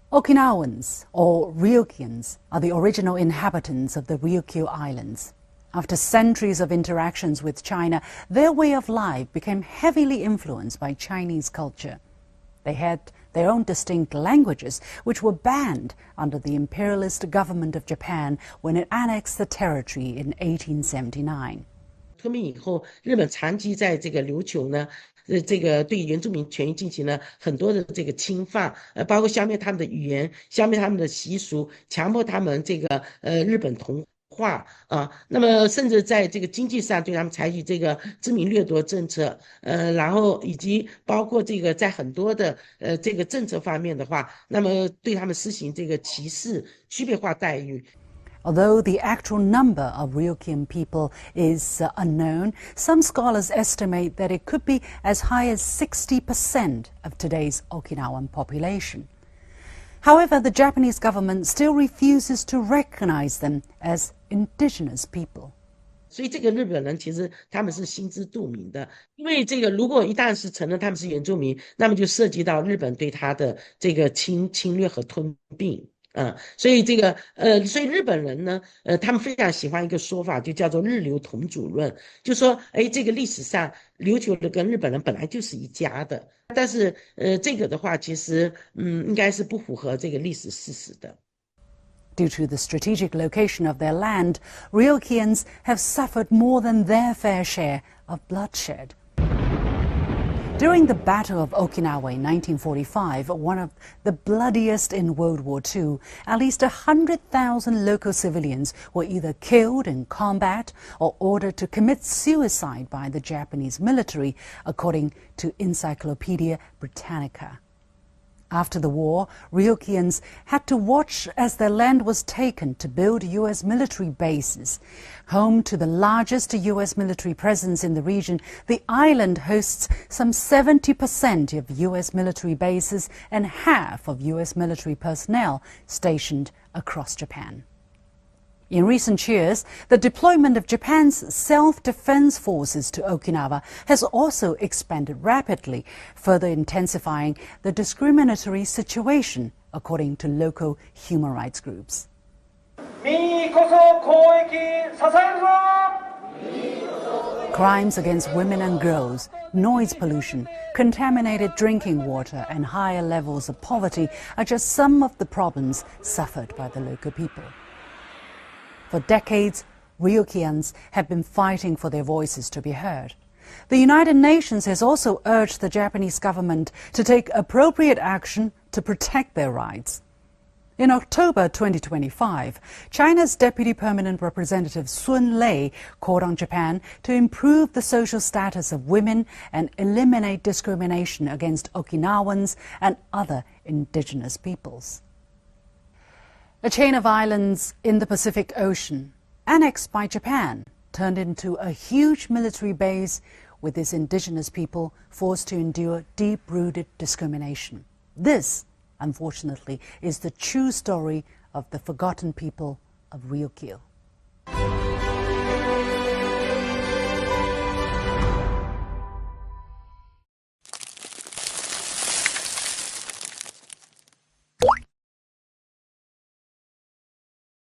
Okinawans, or Ryukyuans, are the original inhabitants of the Ryukyu Islands. After centuries of interactions with China, their way of life became heavily influenced by Chinese culture. They had their own distinct languages, which were banned under the imperialist government of Japan when it annexed the territory in 1879. 革命以后，日本长期在这个琉球呢，这个对原住民权益进行了很多的这个侵犯，包括消灭他们的语言，消灭他们的习俗，强迫他们这个日本同化啊，那么甚至在这个经济上对他们采取这个殖民掠夺政策，然后以及包括这个在很多的这个政策方面的话，那么对他们施行这个歧视、区别化待遇。 Although the actual number of Ryukyuan people is unknown, some scholars estimate that it could be as high as 60% of today's Okinawan population. However, the Japanese government still refuses to recognize them as indigenous people. 所以这个日本人其实他们是心知肚明的，因为这个如果一旦是承认他们是原住民，那么就涉及到日本对他的这个侵略和吞并。 所以这个所以日本人呢，他们非常喜欢一个说法，就叫做日琉同主论，就说，这个历史上琉球人跟日本人本来就是一家的，但是这个的话，其实应该是不符合这个历史事实的。 Due to the strategic location of their land, Ryukyuans have suffered more than their fair share of bloodshed. During the Battle of Okinawa in 1945, one of the bloodiest in World War II, at least 100,000 local civilians were either killed in combat or ordered to commit suicide by the Japanese military, according to Encyclopedia Britannica. After the war, Ryukyuans had to watch as their land was taken to build U.S. military bases. Home to the largest U.S. military presence in the region, the island hosts some 70% of U.S. military bases and half of U.S. military personnel stationed across Japan. In recent years, the deployment of Japan's self-defense forces to Okinawa has also expanded rapidly, further intensifying the discriminatory situation, according to local human rights groups. Crimes against women and girls, noise pollution, contaminated drinking water and higher levels of poverty are just some of the problems suffered by the local people. For decades, Ryukyuans have been fighting for their voices to be heard. The United Nations has also urged the Japanese government to take appropriate action to protect their rights. In October 2025, China's Deputy Permanent Representative Sun Lei called on Japan to improve the social status of women and eliminate discrimination against Okinawans and other indigenous peoples. A chain of islands in the Pacific Ocean, annexed by Japan, turned into a huge military base with its indigenous people forced to endure deep-rooted discrimination. This, unfortunately, is the true story of the forgotten people of Ryukyu.